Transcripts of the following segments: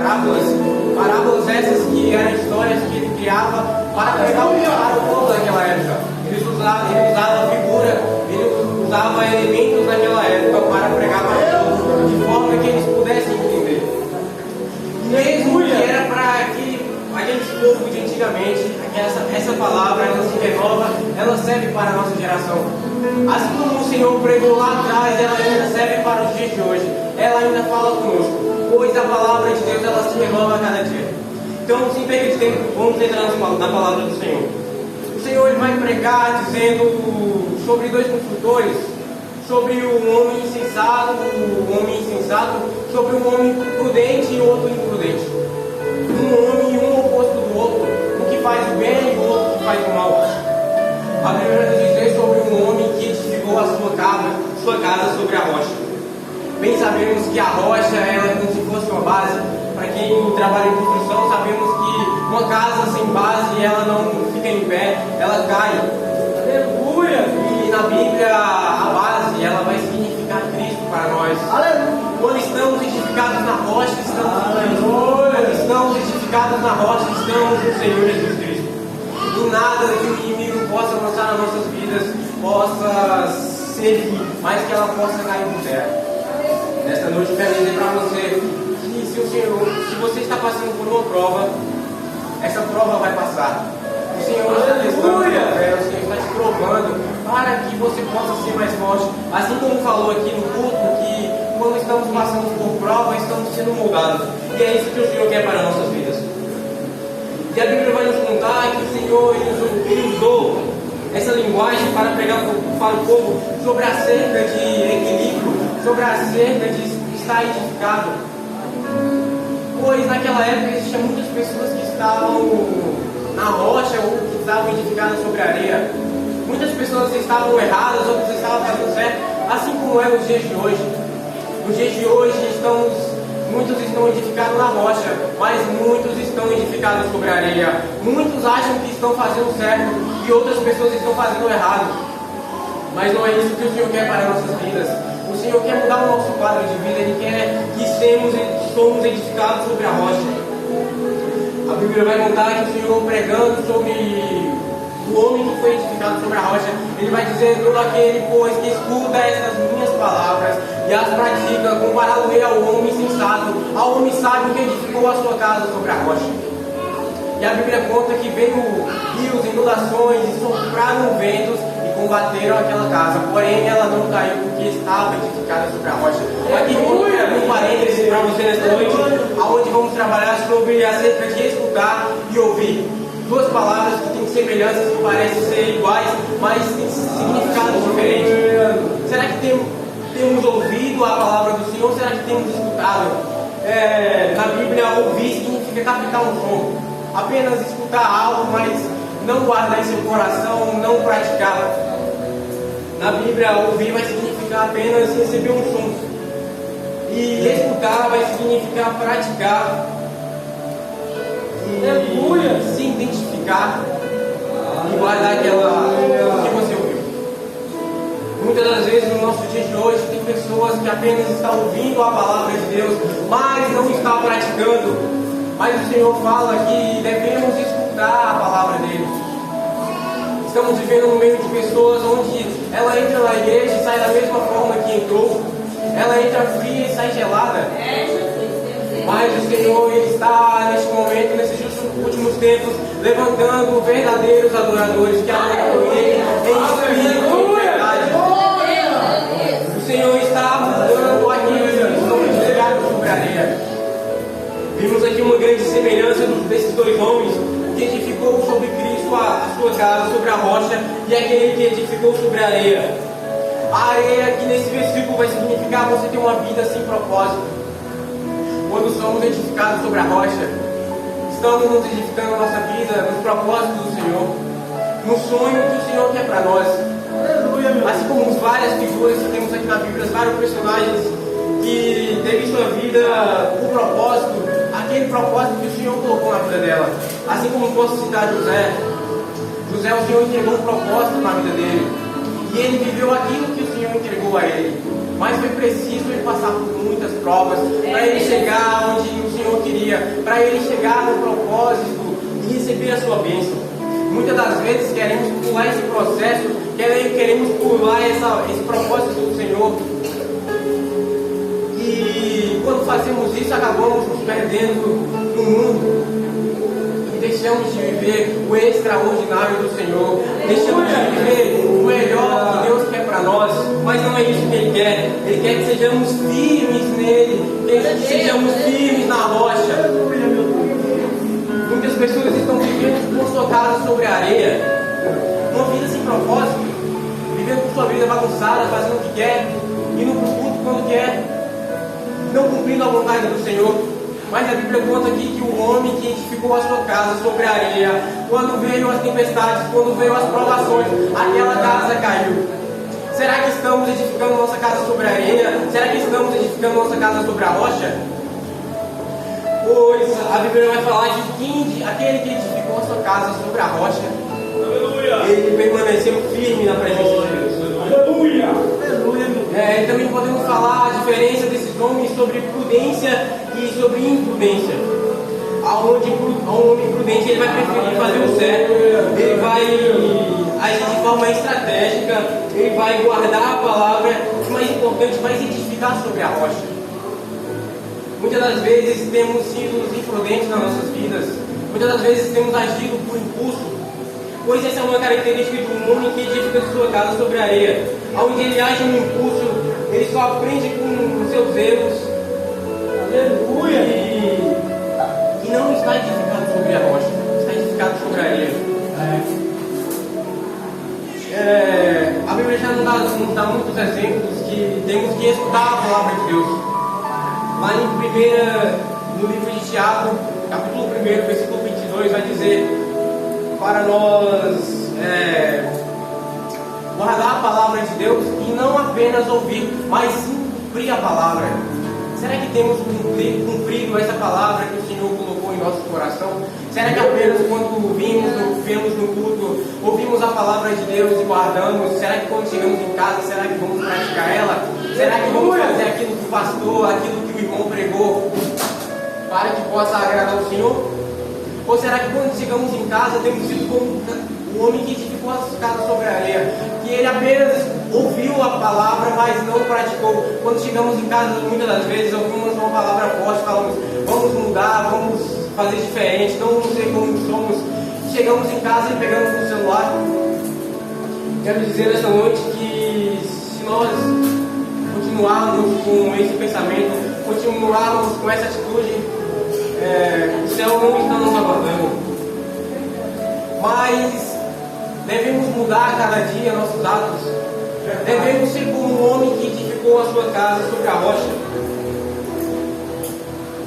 parábolas essas que eram histórias que ele criava para pregar para o povo daquela época. Ele usava figura, ele usava elementos daquela época para pregar para o povo, de forma que eles pudessem entender. Mesmo que era para que aqueles povos de antigamente, essa palavra ela se renova, ela serve para a nossa geração. Assim como o Senhor pregou lá atrás, ela ainda serve para os dias de hoje. Ela ainda fala conosco, pois a palavra de Deus ela se renova a cada dia. Então, sem perder de tempo, vamos entrar na palavra do Senhor. O Senhor ele vai pregar dizendo sobre dois construtores, sobre um homem insensato, sobre um homem prudente e outro imprudente. Um homem um oposto do outro, um que faz o bem e o outro que faz o mal. A Bíblia vai dizer sobre um homem que edificou a sua casa sobre a rocha. Bem sabemos que a rocha ela é como se fosse uma base. Para quem trabalha em construção, sabemos que uma casa sem base ela não fica em pé, ela cai. Aleluia! E na Bíblia a base ela vai significar Cristo para nós. Aleluia! Quando estamos edificados na rocha, estamos edificados na rocha, estamos no Senhor Jesus Cristo. E nada que o inimigo possa lançar nas nossas vidas possa servir, mas que ela possa cair por terra. Nesta noite eu quero dizer para você que se você está passando por uma prova, essa prova vai passar. O Senhor está testando a fé, o Senhor está te provando para que você possa ser mais forte. Assim como falou aqui no culto, que quando estamos passando por prova, estamos sendo moldados. E é isso que o Senhor quer para nossas vidas. E a Bíblia vai nos contar que o Senhor ele usou essa linguagem para pregar para o povo sobre acerca de equilíbrio, sobre acerca de estar edificado. Pois naquela época existiam muitas pessoas que estavam na rocha ou que estavam edificadas sobre a areia. Muitas pessoas estavam erradas, outras estavam fazendo certo, assim como é nos dias de hoje. Nos dias de hoje muitos estão edificados na rocha, mas muitos estão edificados sobre a areia. Muitos acham que estão fazendo certo e outras pessoas estão fazendo errado. Mas não é isso que o Senhor quer para nossas vidas. O Senhor quer mudar o nosso quadro de vida, Ele quer que somos edificados sobre a rocha. A Bíblia vai contar que o Senhor pregando sobre o homem que foi edificado sobre a rocha, Ele vai dizer todo aquele, pois, que escuta essas minhas palavras e as pratica, compará-lo ao homem sensato, ao homem sábio que edificou a sua casa sobre a rocha. E a Bíblia conta que veio rios, inundações e sopraram ventos combateram aquela casa, porém ela não caiu porque estava edificada sobre a rocha. Aqui um parênteses para você nesta noite, onde vamos trabalhar sobre acerca de escutar e ouvir. Duas palavras que têm semelhanças, que parecem ser iguais, mas têm significados diferentes. Será que temos ouvido a palavra do Senhor? Será que temos escutado? Na Bíblia, ouvir significa captar um som. Apenas escutar algo, mas não guardar em seu coração, não praticar. Na Bíblia, ouvir vai significar apenas receber um som. E escutar vai significar praticar. E se identificar e guardar aquela que você ouviu. Muitas das vezes no nosso dia de hoje tem pessoas que apenas estão ouvindo a palavra de Deus, mas não estão praticando. Mas o Senhor fala que devemos escutar a palavra dele. Estamos vivendo no meio de pessoas onde ela entra na igreja e sai da mesma forma que entrou. Ela entra fria e sai gelada. Mas o Senhor ele está neste momento, nesses últimos tempos, levantando verdadeiros adoradores que adoram Ele em espírito e verdade. O Senhor está mudando aqueles que estão edificados sobre a areia. Vimos aqui uma grande semelhança desses dois homens, que edificou sobre Cristo a sua casa, sobre a rocha, e aquele que edificou sobre a areia. A areia aqui nesse versículo vai significar você ter uma vida sem propósito. Quando somos edificados sobre a rocha, estamos nos edificando a nossa vida nos propósitos do Senhor, no sonho que o Senhor quer para nós. Assim como várias figuras que temos aqui na Bíblia, vários personagens que teve sua vida por propósito, aquele propósito que o Senhor colocou na vida dela. Assim como posso citar José, o Senhor entregou um propósito na vida dele, e ele viveu aquilo que o Senhor entregou a ele. mas foi preciso ele passar por muitas provas para ele chegar onde o Senhor queria, para ele chegar no propósito e receber a sua bênção. Muitas das vezes queremos pular esse processo, queremos pular esse propósito do Senhor. E quando fazemos isso, acabamos nos perdendo no mundo. E deixamos de viver o extraordinário do Senhor. Deixamos de viver o melhor que Deus quer para nós. Mas não é isso que Ele quer. Ele quer que sejamos firmes nele. Que sejamos firmes na rocha. Muitas pessoas estão vivendo com sua casa sobre a areia. Uma vida sem propósito. Vivendo com sua vida bagunçada, fazendo o que quer. Indo para o culto quando quer. Não cumprindo a vontade do Senhor. Mas a Bíblia conta aqui que o homem que edificou a sua casa sobre a areia, quando veio as tempestades, quando veio as provações, aquela casa caiu. Será que estamos edificando nossa casa sobre a areia? Será que estamos edificando nossa casa sobre a rocha? Pois a Bíblia vai falar que aquele que edificou a sua casa sobre a rocha, ele permaneceu firme na presença de Deus. Aleluia! E também podemos falar a diferença desses homens sobre prudência e sobre imprudência. Um homem prudente ele vai preferir fazer o certo, ele vai agir de forma estratégica, ele vai guardar a palavra, e mais importante, vai se edificar sobre a rocha. Muitas das vezes temos sido imprudentes nas nossas vidas, muitas das vezes temos agido por impulso, pois essa é uma característica de um homem que edifica sua casa sobre a areia. Onde ele age no impulso, ele só aprende com seus erros. Aleluia! E não está edificado sobre a rocha, está edificado sobre a areia. A Bíblia já nos dá muitos exemplos que temos que escutar a palavra de Deus. Lá no livro de Tiago, capítulo 1, versículo 22, vai dizer para nós guardar a palavra de Deus e não apenas ouvir, mas sim cumprir a palavra. Será que temos cumprido essa palavra que o Senhor colocou em nosso coração? Será que apenas quando vemos no culto, ouvimos a palavra de Deus e guardamos? Será que quando chegamos em casa, será que vamos praticar ela? Será que vamos fazer aquilo que o pastor, aquilo que o irmão pregou, para que possa agradar ao Senhor? Ou será que quando chegamos em casa, temos sido como o homem que edificou a casa sobre a areia, que ele apenas ouviu a palavra, mas não praticou? Quando chegamos em casa, muitas das vezes ouvimos uma palavra forte, falamos, vamos mudar, vamos fazer diferente, não vamos ser como somos. Chegamos em casa e pegamos o celular. Quero dizer nesta noite que se nós continuarmos com esse pensamento, continuarmos com essa atitude, o céu não está nos aguardando. Mas devemos mudar cada dia nossos atos. Devemos ser como um homem que edificou a sua casa sobre a rocha.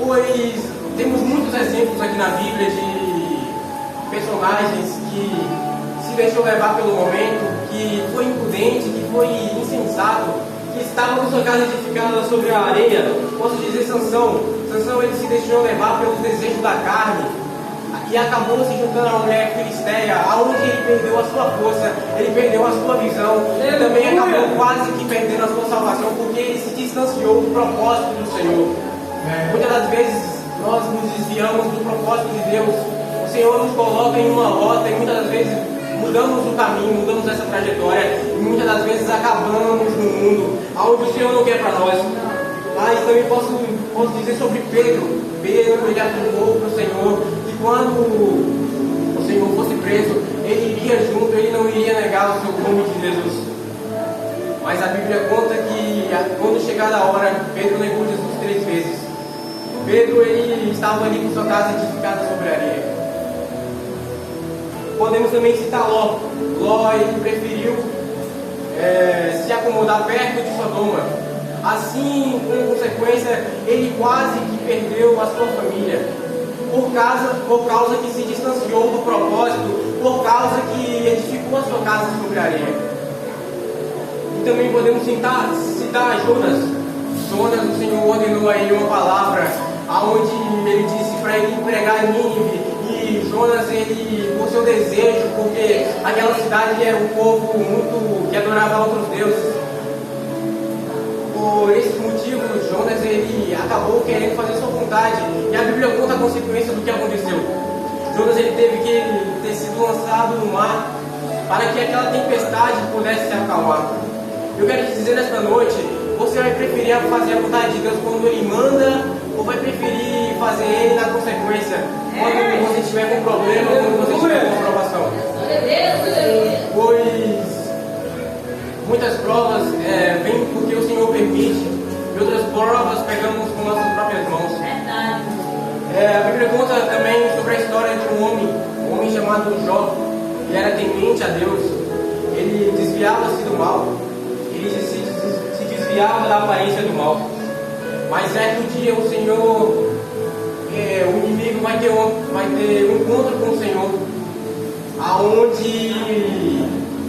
Pois temos muitos exemplos aqui na Bíblia de personagens que se deixou levar pelo momento, que foi imprudente, que foi insensato, que estava com sua casa edificada sobre a areia. Posso dizer Sansão. Sansão, ele se deixou levar pelos desejos da carne e acabou se juntando a uma mulher filisteia, aonde ele perdeu a sua força, ele perdeu a sua visão e também acabou quase que perdendo a sua salvação, porque ele se distanciou do propósito do Senhor. Muitas das vezes nós nos desviamos do propósito de Deus. O Senhor nos coloca em uma rota e muitas das vezes mudamos o caminho, mudamos essa trajetória e muitas das vezes acabamos no mundo aonde o Senhor não quer para nós. Mas também posso dizer sobre Pedro. Pedro, ele afirmou para o Senhor que quando o Senhor fosse preso, ele iria junto, ele não iria negar o seu nome de Jesus. Mas a Bíblia conta que quando chegada a hora, Pedro negou Jesus 3 vezes. Pedro, ele estava ali com sua casa edificada sobre a areia. Podemos também citar Ló. Ló, ele preferiu se acomodar perto de Sodoma. Assim, com consequência, ele quase que perdeu a sua família, por causa que se distanciou do propósito, por causa que edificou a sua casa sobre a areia. E também podemos citar Jonas. Jonas, o Senhor ordenou aí uma palavra, aonde ele disse para ele pregar em Nínive, e Jonas, ele, por seu desejo, porque aquela cidade era um povo muito que adorava outros deuses, por esses motivos, Jonas ele acabou querendo fazer sua vontade. E a Bíblia conta a consequência do que aconteceu. Jonas ele teve que ter sido lançado no mar para que aquela tempestade pudesse se acalmar. Eu quero te dizer nesta noite, você vai preferir fazer a vontade de Deus quando Ele manda, ou vai preferir fazer Ele na consequência, quando você estiver com problema, quando você estiver com aprovação? Pois muitas provas vêm porque o Senhor permite, e outras provas pegamos com nossas próprias mãos. A Bíblia conta também sobre a história de um homem chamado Jó. Ele era temente a Deus, ele desviava-se do mal, ele se desviava da aparência do mal. Mas certo dia o Senhor, o inimigo vai ter um encontro com o Senhor, aonde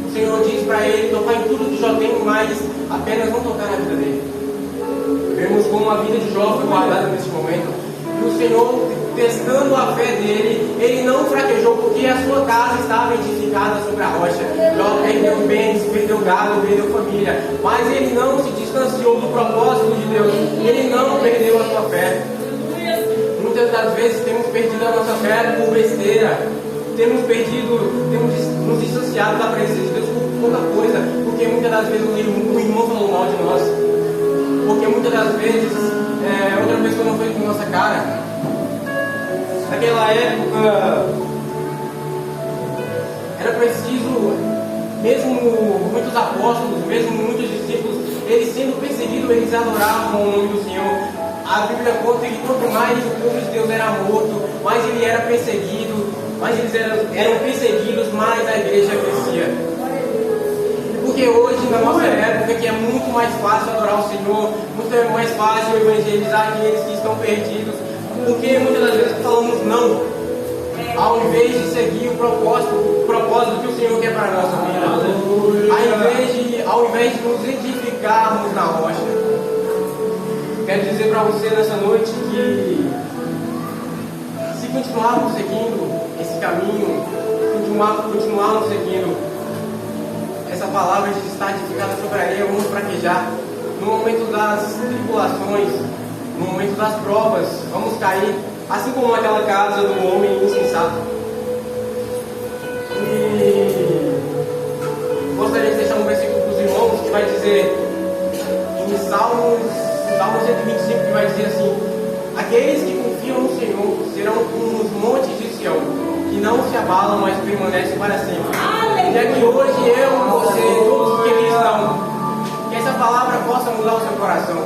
o Senhor diz para ele tocar em tudo que Jó tem, mas apenas não tocar na vida dele. Vemos como a vida de Jó foi guardada nesse momento. E o Senhor, testando a fé dele, ele não fraquejou porque a sua casa estava edificada sobre a rocha. Jó perdeu bens, perdeu gado, perdeu família, mas ele não se distanciou do propósito de Deus. Ele não perdeu a sua fé. Muitas das vezes temos perdido a nossa fé por besteira. Temos nos distanciado da presença de Deus por pouca coisa, porque muitas das vezes o irmão falou mal de nós, porque muitas das vezes outra pessoa não fez com nossa cara. Naquela época era preciso, mesmo muitos apóstolos, mesmo muitos discípulos, eles sendo perseguidos, eles adoravam o nome do Senhor. A Bíblia conta que quanto mais o povo de Deus era morto, mais ele era perseguido, mais eles eram perseguidos, mais a igreja crescia. Porque hoje, na nossa época, que é muito mais fácil adorar o Senhor, muito mais fácil evangelizar aqueles que estão perdidos, porque muitas das vezes falamos não, ao invés de seguir o propósito que o Senhor quer para a nossa vida, ao invés de nos edificarmos na rocha. Quero dizer para você nessa noite que se continuarmos seguindo esse caminho, continuarmos seguindo essa palavra de estar edificada sobre a areia, vamos fraquejar. No momento das tribulações, no momento das provas, vamos cair, assim como naquela casa do homem insensato. E gostaria de deixar um versículo para os irmãos que vai dizer, em Salmo 125, que vai dizer assim: aqueles que confiam no Senhor serão como os montes de Sião, que não se abalam, mas permanecem para sempre. E é que hoje eu, você, todos que aqui estão, que essa palavra possa mudar o seu coração.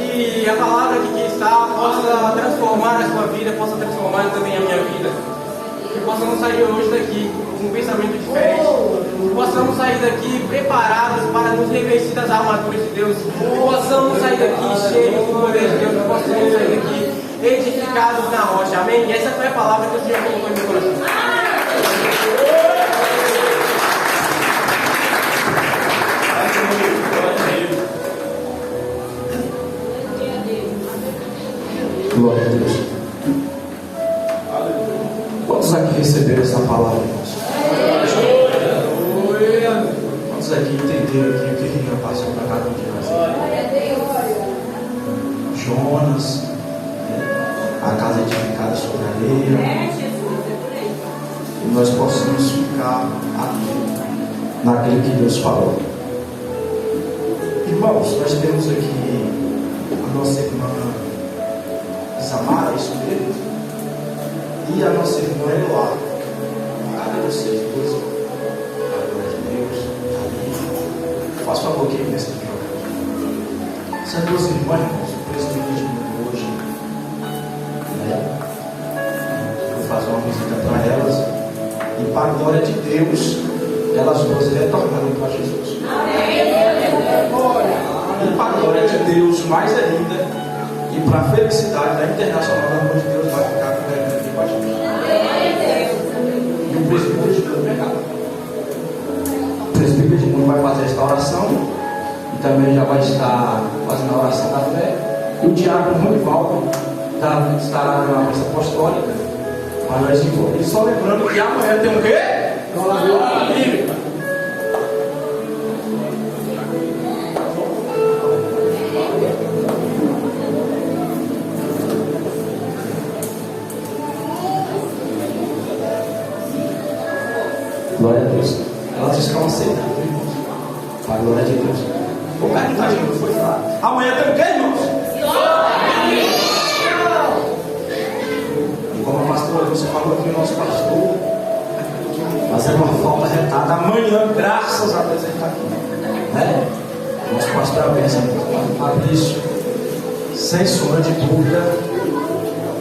Que a palavra que aqui está possa transformar a sua vida, possa transformar também a minha vida. Que possamos sair hoje daqui com um pensamento diferente. Que possamos sair daqui preparados para nos revestir das armaduras de Deus. Que possamos sair daqui cheios do poder de Deus. Que possamos sair daqui edificados na rocha. Amém? E essa foi a palavra que o Senhor colocou no meu coração. Glória a Deus. Quantos aqui receberam essa palavra? Quantos aqui entenderam o que vinha passando para cada um de nós? Jonas, a casa edificada sobre a areia, e nós possamos ficar aqui naquilo que Deus falou. Irmãos, nós temos aqui a nossa irmã Samara, isso mesmo, e a nossa irmã Eloá. Cada vocês dois, a glória de Deus, ali. Faça favor que nesse jogo. Essas duas irmãs, irmãos, o presidente de mundo hoje, né? Vou fazer uma visita para elas, e para a glória de Deus, elas duas retornaram para Jesus. E para a glória de Deus, mais ainda, e para a felicidade da Internacional da Amor de Deus, vai ficar com ele aqui com a gente. E o presbítero de mundo, o presbítero de mundo vai fazer esta oração e também já vai estar fazendo a oração da fé. E o diácono Ronivaldo estará na missa apostólica. E só lembrando que amanhã tem o quê? Glória bíblica. Glória a Deus. Elas estão aceitando, irmãos. Para a glória de Deus. O cara que está chegando foi falar. Amanhã tem o quê, irmãos? E como a pastora, você falou aqui, o nosso pastor, fazendo uma falta retada. Amanhã, graças a Deus, ele está aqui. Né? Nosso pastor é a bênção. Fabrício, sem sombra de dúvida,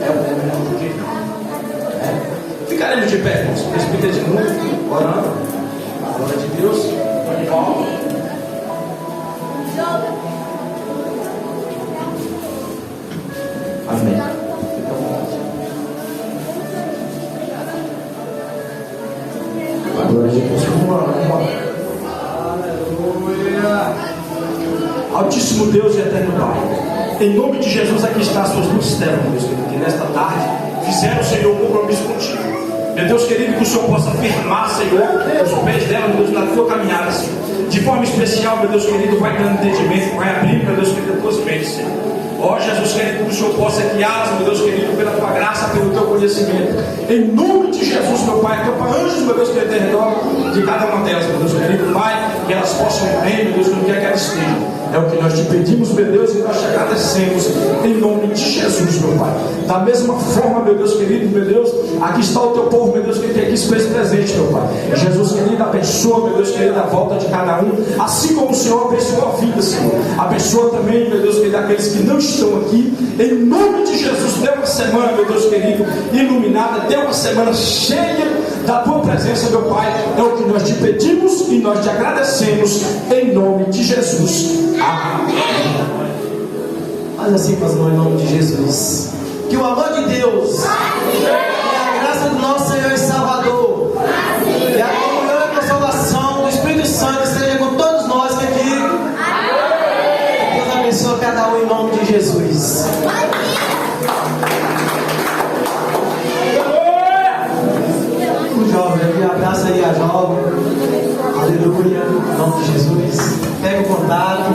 é o melhor do que não. Ficaremos de pé, irmãos. Presbítero de novo, orando. A glória de Deus. De palma. Amém. Fica à vontade. A glória de Deus. Aleluia. Altíssimo Deus e eterno Pai, em nome de Jesus, aqui está as suas luzes terras, Deus querido, que nesta tarde fizeram, Senhor, um compromisso contigo. Meu Deus querido, que o Senhor possa firmar, Senhor, os pés dela, meu Deus, na tua caminhada, Senhor. De forma especial, meu Deus querido, vai dando entendimento, vai abrir, meu Deus querido, as tuas mentes, Senhor. Ó Jesus querido, que o Senhor possa guiá-las, meu Deus querido, pela tua graça, pelo teu conhecimento. Em nome de Jesus, meu Pai, acampa anjos, meu Deus querido, em redor de cada uma delas, meu Deus querido, Pai, que elas possam ir bem, meu Deus, onde quer que elas estejam. É o que nós te pedimos, meu Deus, e nós te agradecemos em nome de Jesus, meu Pai. Da mesma forma, meu Deus querido, meu Deus, aqui está o teu povo, meu Deus, que tem aqui se fez presente, meu Pai. Jesus querido, abençoa, meu Deus querido, a volta de cada um, assim como o Senhor abençoou a vida, Senhor. Abençoa também, meu Deus querido, aqueles que não estão aqui, em nome de Jesus. Dê uma semana, meu Deus querido, iluminada, dê uma semana cheia da tua presença, meu Pai. É o que nós te pedimos e nós te agradecemos em nome de Jesus. Amém. Faz assim com as mãos em nome de Jesus. Que o amor de Deus, que a graça do nosso Senhor e Salvador, e a comunhão e a consolação do Espírito Santo esteja com todos nós que aqui. Deus abençoe cada um em nome de Jesus. O jovem aqui, abraça aí a jovem. Aleluia, em nome de Jesus. Pega o contato.